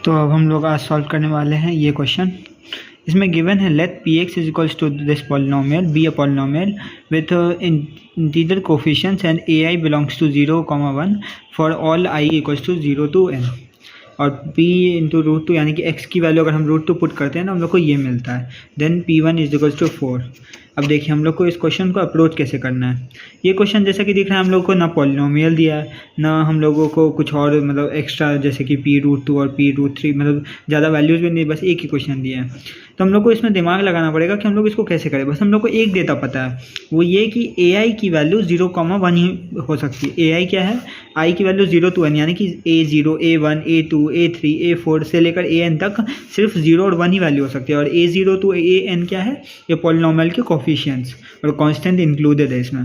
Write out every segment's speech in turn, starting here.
तो अब हम लोग आज सॉल्व करने वाले हैं ये क्वेश्चन। इसमें गिवन है let P X is equals to this polynomial be a polynomial with integer coefficients and A I belongs to 0,1 for all I equals to 0 to n और p इंटू √2 यानी कि x की value अगर हम √2 put करते हैं ना हम लोग को ये मिलता है। Then p1 is equals to 4। अब देखिए हम लोग को इस क्वेश्चन को अप्रोच कैसे करना है। ये क्वेश्चन जैसा कि दिख रहा है हम लोग को ना पॉलिनोमियल दिया है ना हम लोगों को कुछ और मतलब एक्स्ट्रा जैसे कि p√2 और p√3 मतलब ज़्यादा वैल्यूज़ भी नहीं, बस एक ही क्वेश्चन दिया है। तो हम लोग को इसमें दिमाग लगाना पड़ेगा कि हम लोग इसको कैसे करें। बस हम लोग को एक डेटा पता है, वो ये कि ए आई की वैल्यू 0,1 ही हो सकती है। ए आई क्या है, आई की वैल्यू 0 to n यानी कि A0 A1 A2 A3 A4 से लेकर AN तक सिर्फ 0 और 1 ही वैल्यू हो सकती है। और A0 to AN क्या है, ये पॉलिनोमियल के कोफिशिएंट्स और कांस्टेंट इंक्लूडेड है इसमें।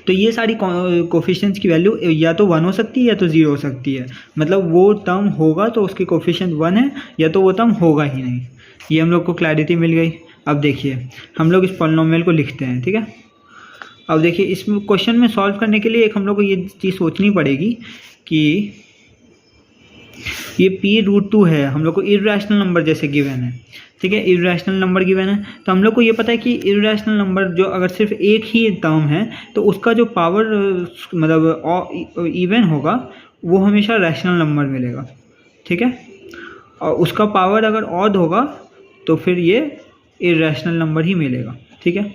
तो ये सारी कोफिशिएंट्स की वैल्यू या तो 1 हो सकती है या तो 0 हो सकती है। मतलब वो टर्म होगा तो उसकी कोफिशिएंट 1 है या तो वो टर्म होगा ही नहीं। ये हम लोग को क्लैरिटी मिल गई। अब देखिए हम लोग इस पॉलिनोमियल को लिखते हैं, ठीक है। अब देखिए इस क्वेश्चन में सॉल्व करने के लिए एक हम लोग को ये चीज़ सोचनी पड़ेगी कि ये p√2 है, हम लोग को इर्रेशनल नंबर जैसे गिवन है, ठीक है। इर्रेशनल नंबर गिवन है तो हम लोग को ये पता है कि इर्रेशनल नंबर जो अगर सिर्फ एक ही टर्म है तो उसका जो पावर मतलब इवन होगा वो हमेशा रैशनल नंबर मिलेगा, ठीक है। और उसका पावर अगर ऑड होगा तो फिर ये इर्रेशनल नंबर ही मिलेगा, ठीक है।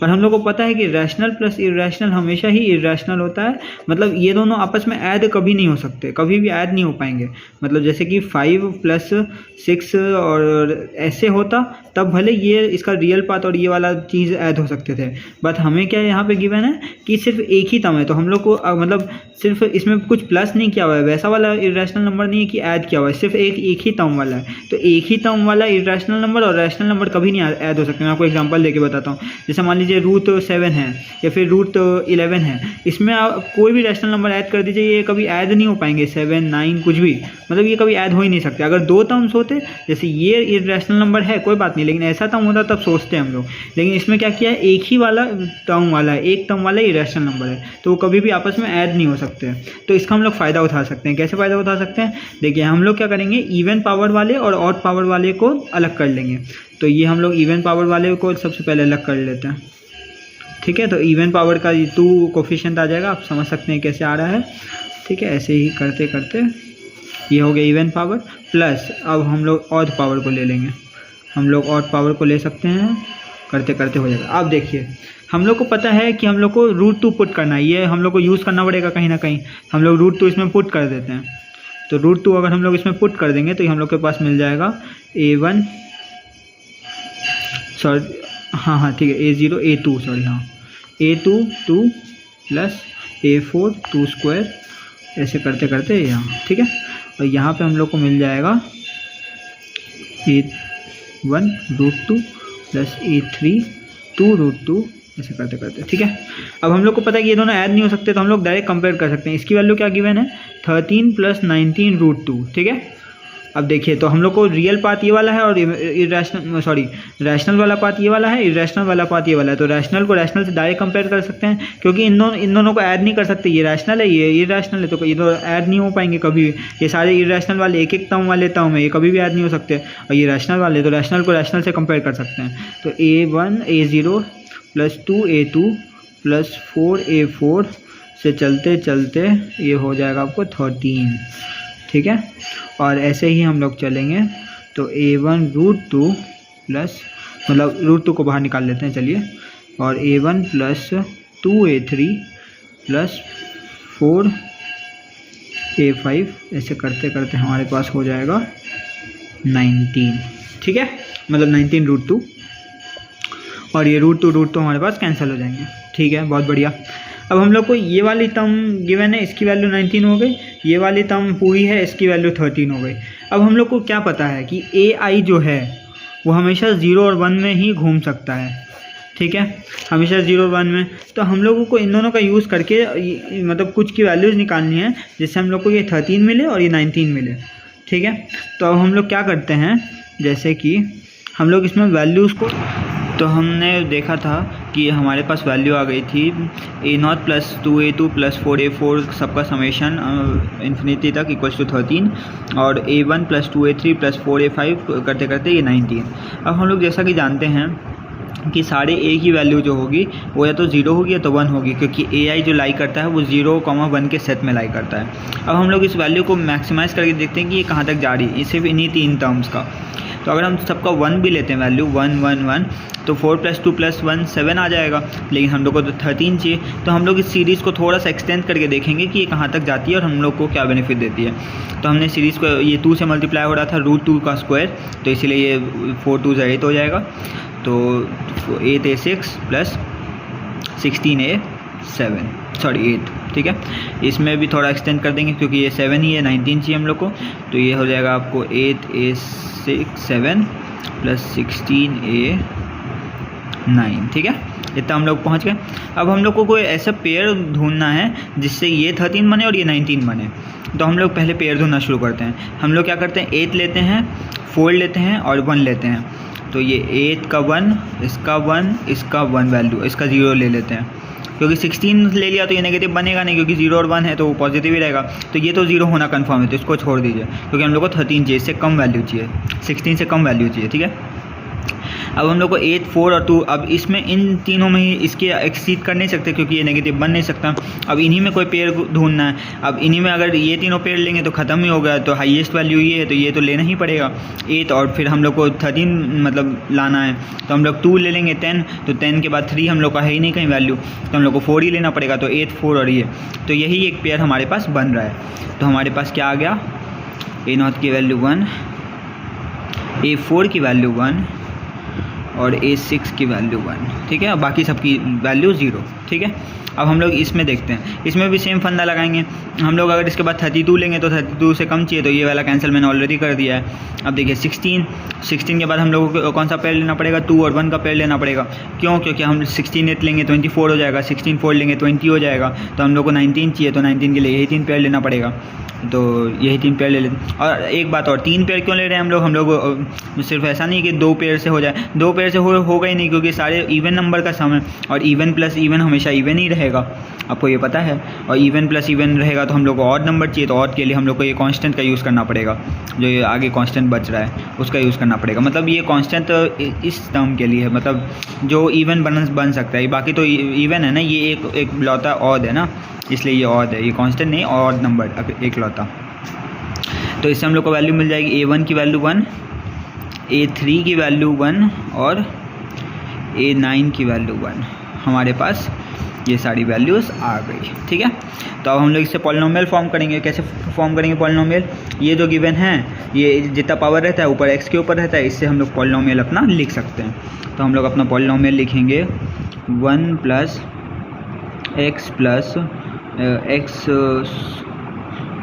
और हम लोग को पता है कि रैशनल प्लस इर्रेशनल हमेशा ही इर्रेशनल होता है। मतलब ये दोनों आपस में ऐड कभी नहीं हो सकते, कभी भी ऐड नहीं हो पाएंगे। मतलब जैसे कि 5 + 6 और ऐसे होता तब भले ये इसका रियल पार्ट और ये वाला चीज़ ऐड हो सकते थे। बट हमें क्या यहाँ पे गिवन है कि सिर्फ एक ही टर्म है तो हम लोग को मतलब सिर्फ इसमें कुछ प्लस नहीं किया हुआ है, वैसा वाला इर्रेशनल नंबर नहीं है कि ऐड किया हुआ है, सिर्फ एक ही टर्म वाला है। तो एक ही टर्म वाला इर्रेशनल नंबर और रैशनल नंबर कभी नहीं ऐड हो सकते। मैं आपको एग्जांपल देके बताता हूँ। जैसे मान लीजिए √7 है या फिर √11 है, इसमें आप कोई भी रैशनल नंबर ऐड कर दीजिए, ये कभी ऐड नहीं हो पाएंगे। 7 9 कुछ भी, मतलब ये कभी ऐड हो ही नहीं सकते। अगर दो टर्म्स होते, जैसे ये इर्रेशनल नंबर है कोई बात नहीं, लेकिन ऐसा टर्म होता तब सोचते हैं हम लोग। लेकिन इसमें क्या किया है, एक ही वाला टर्म वाला है, एक टर्म वाला इर्रेशनल नंबर है तो वो कभी भी आपस में ऐड नहीं हो सकते। तो इसका हम लोग फ़ायदा उठा सकते हैं। कैसे फ़ायदा उठा सकते हैं, देखिए हम लोग क्या करेंगे, इवन पावर वाले और ऑड पावर वाले को अलग कर लेंगे। तो ये हम लोग इवन पावर वाले को सबसे पहले अलग कर लेते हैं, ठीक है। तो इवन पावर का 2 कोफिशिएंट आ जाएगा, आप समझ सकते हैं कैसे आ रहा है, ठीक है। ऐसे ही करते करते ये हो गया इवन पावर प्लस। अब हम लोग ऑड पावर को ले लेंगे, हम लोग ऑड पावर को ले सकते हैं, करते करते हो जाएगा। अब देखिए हम लोग को पता है कि हम लोग को √2 पुट करना है, ये हम लोग को यूज़ करना पड़ेगा कहीं ना कहीं। हम लोग √2 इसमें पुट कर देते हैं। तो √2 अगर हम लोग इसमें पुट कर देंगे तो हम लोग के पास मिल जाएगा A1 सॉरी हाँ ठीक है A0 A2 सॉरी हाँ A2 2 प्लस A4 2², ऐसे करते करते यहाँ, ठीक है। और यहाँ पे हम लोग को मिल जाएगा A1 √2 प्लस A3 2√2, ऐसे करते करते, ठीक है। अब हम लोग को पता है कि ये दोनों ऐड नहीं हो सकते तो हम लोग डायरेक्ट कंपेयर कर सकते हैं। इसकी वैल्यू क्या गिवन है, 13 + 19 √2, ठीक है। अब देखिए तो हम लोग को रियल पार्ट ये वाला है और रैशनल वाला पार्ट ये वाला है, इर्रेशनल वाला पार्ट ये वाला है। तो रैशनल को रैशनल से डायरेक्ट कंपेयर कर सकते हैं क्योंकि इन दोनों को ऐड नहीं कर सकते। ये रैशनल है ये इर्रेशनल है तो ये तो ऐड नहीं हो पाएंगे कभी भी। ये सारे इर्रेशनल वाले एक टर्म वाले टर्म है, ये कभी भी ऐड नहीं हो सकते। और ये रैशनल वाले तो रैशनल को रैशनल से कंपेयर कर सकते हैं। तो A1 A0 + 2 A2 + 4 A4 से चलते चलते ये हो जाएगा आपको 13, ठीक है। और ऐसे ही हम लोग चलेंगे तो A1 √2 प्लस मतलब √2 को बाहर निकाल लेते हैं चलिए, और A1 + 2 A3 + 4 A5, ऐसे करते करते हमारे पास हो जाएगा 19, ठीक है। मतलब 19 √2 और ये √2 हमारे पास कैंसिल हो जाएंगे, ठीक है। बहुत बढ़िया। अब हम लोग को ये वाली टर्म गिवन है, इसकी वैल्यू 19 हो गई। ये वाली टर्म पूरी है, इसकी वैल्यू 13 हो गई। अब हम लोग को क्या पता है कि AI जो है वो हमेशा 0 और 1 में ही घूम सकता है, ठीक है, हमेशा 0 और 1 में। तो हम लोगों को इन दोनों का यूज़ करके मतलब कुछ की वैल्यूज़ निकालनी है जिससे हम लोग को ये 13 मिले और ये 19 मिले, ठीक है। तो अब हम लोग क्या करते हैं, जैसे कि हम लोग इसमें वैल्यूज़ को तो हमने देखा था कि हमारे पास वैल्यू आ गई थी a0 plus 2a2 plus 4a4 सबका समेशन इन्फिनिटी तक इक्वल्स टू 13 और a1 plus 2a3 plus 4a5 करते करते ये 19। अब हम लोग जैसा कि जानते हैं कि सारे a की वैल्यू जो होगी वो या तो 0 होगी या तो 1 होगी, क्योंकि ai जो लाई करता है वो 0, 1 के सेट में लाई करता है। अब हम लोग इस वैल्यू को मैक्सिमाइज़ करके देखते हैं कि ये कहाँ तक जा रही है, सिर्फ इन्हीं 3 टर्म्स का। तो अगर हम सबका 1 भी लेते हैं वैल्यू 1 1 1 तो 4 + 2 + 1 7 आ जाएगा, लेकिन हम लोग को तो 13 चाहिए। तो हम लोग इस सीरीज़ को थोड़ा सा एक्सटेंड करके देखेंगे कि ये कहाँ तक जाती है और हम लोग को क्या बेनिफिट देती है। तो हमने सीरीज़ को ये 2 से मल्टीप्लाई हो रहा था √2 का स्क्वायर, तो इसीलिए ये 4 2 8 हो जाएगा। तो 8a6 प्लस 16a7 सॉरी 8, ठीक है। इसमें भी थोड़ा एक्सटेंड कर देंगे क्योंकि ये 7 ही है, 19 चाहिए हम लोग को। तो ये हो जाएगा आपको 8a6 7 प्लस 16a9, ठीक है। इतना हम लोग पहुंच गए। अब हम लोग को कोई ऐसा पेयर ढूंढना है जिससे ये 13 बने और ये 19 बने। तो हम लोग पहले पेयर ढूंढना शुरू करते हैं। हम लोग क्या करते हैं, 8 लेते हैं, 4 लेते हैं और 1 लेते हैं। तो ये 8 का 1, इसका 1, इसका 1 वैल्यू, इसका 0 ले लेते हैं, क्योंकि 16 ले लिया तो ये नेगेटिव बनेगा नहीं, क्योंकि 0 और 1 है तो वो पॉजिटिव ही रहेगा। तो ये तो 0 होना कंफर्म है, तो इसको छोड़ दीजिए, क्योंकि हम लोग को 13 चाहिए, इससे कम वैल्यू चाहिए, 16 से कम वैल्यू चाहिए, ठीक है। अब हम लोग को 8 4 और 2, अब इसमें इन तीनों में ही इसके एक्सीड कर नहीं सकते क्योंकि ये नेगेटिव बन नहीं सकता। अब इन्हीं में कोई पेयर ढूंढना है। अब इन्हीं में अगर ये तीनों पेयर लेंगे तो ख़त्म ही हो गया, तो हाईएस्ट वैल्यू ये है तो ये तो लेना ही पड़ेगा 8, और फिर हम लोग को 13 मतलब लाना है, तो हम लोग 2 ले लेंगे 10, तो 10 के बाद 3 हम लोग का है ही नहीं कहीं वैल्यू, तो हम लोग को 4 ही लेना पड़ेगा। तो 8 4 और ये, तो यही एक पेयर हमारे पास बन रहा है। तो हमारे पास क्या आ गया, a0 की वैल्यू 1, a4 की वैल्यू 1 और a6 की वैल्यू 1, ठीक है। बाकी सबकी वैल्यू 0, ठीक है। अब हम लोग इसमें देखते हैं, इसमें भी सेम फंदा लगाएंगे हम लोग। अगर इसके बाद 32 लेंगे तो 32 से कम चाहिए, तो ये वाला कैंसिल मैंने ऑलरेडी कर दिया है। अब देखिए 16 के बाद हम लोगों को कौन सा पेयर लेना पड़ेगा, 2 और 1 का पेयर लेना पड़ेगा। क्यों, क्योंकि हम 16 8 लेंगे 24 हो जाएगा, 16 4 लेंगे 20 हो जाएगा। तो हम लोग को 19 चाहिए, तो 19 के लिए यही 3 पेयर लेना पड़ेगा, तो यही 3 पेयर ले लेते। और एक बात और, 3 पेयर क्यों ले रहे हैं हम लोग सिर्फ ऐसा नहीं कि 2 पेयर से हो जाए, 2 पेयर से होगा ही नहीं, क्योंकि सारे इवन नंबर का सम है और इवन प्लस इवन हमेशा इवन ही रहेगा, आपको ये पता है। और इवन प्लस इवन रहेगा तो हम लोग को ऑड नंबर चाहिए, तो ऑड के लिए हम लोग को ये कांस्टेंट का यूज़ करना पड़ेगा, जो ये आगे कांस्टेंट बच रहा है उसका यूज़ करना पड़ेगा। मतलब ये कांस्टेंट इस टर्म के लिए है, मतलब जो इवन बन सकता है, बाकी तो इवन है ना, ये एक लौता ऑड है ना, इसलिए ये ऑड है, ये कांस्टेंट नहीं, ऑड नंबर एक लौता। तो इससे हम लोग को वैल्यू मिल जाएगी a1 की वैल्यू 1, a3 की वैल्यू 1 और a9 की वैल्यू 1। हमारे पास ये सारी वैल्यूज़ आ गई, ठीक है। तो अब हम लोग इससे पॉलिनोमियल फॉर्म करेंगे। कैसे फॉर्म करेंगे पॉलिनोमियल, ये जो गिवन है ये जितना पावर रहता है ऊपर x के ऊपर रहता है, इससे हम लोग पॉलिनोमियल अपना लिख सकते हैं। तो हम लोग अपना पॉलिनोमियल लिखेंगे 1 + x plus x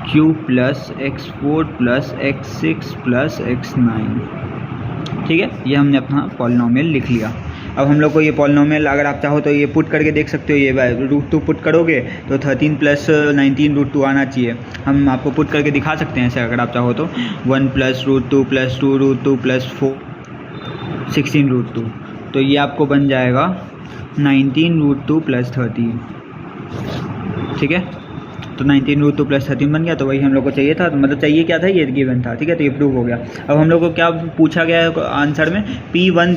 cube plus x4 plus x6 plus x9, ठीक है। ये हमने अपना पॉलिनोमियल लिख लिया। अब हम लोग को ये पॉलिनोमियल अगर आप चाहो तो ये पुट करके देख सकते हो, ये √2 पुट करोगे तो 13 + 19 √2 आना चाहिए। हम आपको पुट करके दिखा सकते हैं ऐसे अगर आप चाहो तो, 1 + √2 + 2 √2 + 4 16 √2, तो ये आपको बन जाएगा 19 √2 + 13, ठीक है। तो 19 √2 + 13 बन गया। तो वही हम लोग को चाहिए था, तो मतलब चाहिए क्या था, ये गिवन था, ठीक है। तो ये प्रूव हो गया। अब हम लोग को क्या पूछा गया है आंसर में, P1 /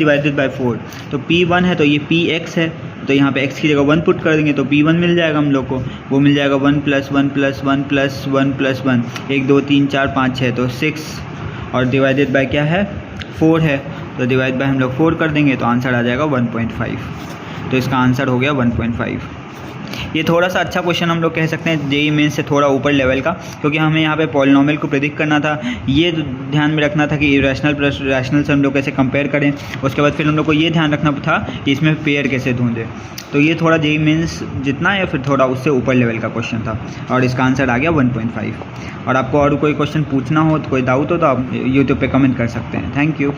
4। तो P1 है तो ये Px है, तो यहाँ पे x की जगह 1 पुट कर देंगे तो P1 मिल जाएगा हम लोग को। वो मिल जाएगा 1 + 1 + 1 + 1 + 1, 1 2 3 4 5 6, तो 6 और डिवाइडेड बाय क्या है 4 है, तो डिवाइड बाय हम लोग 4 कर देंगे तो आंसर आ जाएगा 1.5। तो इसका आंसर हो गया 1.5। ये थोड़ा सा अच्छा क्वेश्चन हम लोग कह सकते हैं जेईई मेंस से थोड़ा ऊपर लेवल का, क्योंकि हमें यहाँ पे पॉलिनोमियल को प्रेडिक्ट करना था। ये ध्यान में रखना था कि इरेशनल प्लस रैशनल से हम लोग कैसे कंपेयर करें। उसके बाद फिर हम लोग को ये ध्यान रखना था कि इसमें पेयर कैसे ढूंढें। तो ये थोड़ा जेईई मेंस जितना या फिर थोड़ा उससे ऊपर लेवल का क्वेश्चन था और इसका आंसर आ गया 1.5। और आपको और कोई क्वेश्चन पूछना हो, तो कोई डाउट हो तो आप यूट्यूब पर कमेंट कर सकते हैं। Thank you.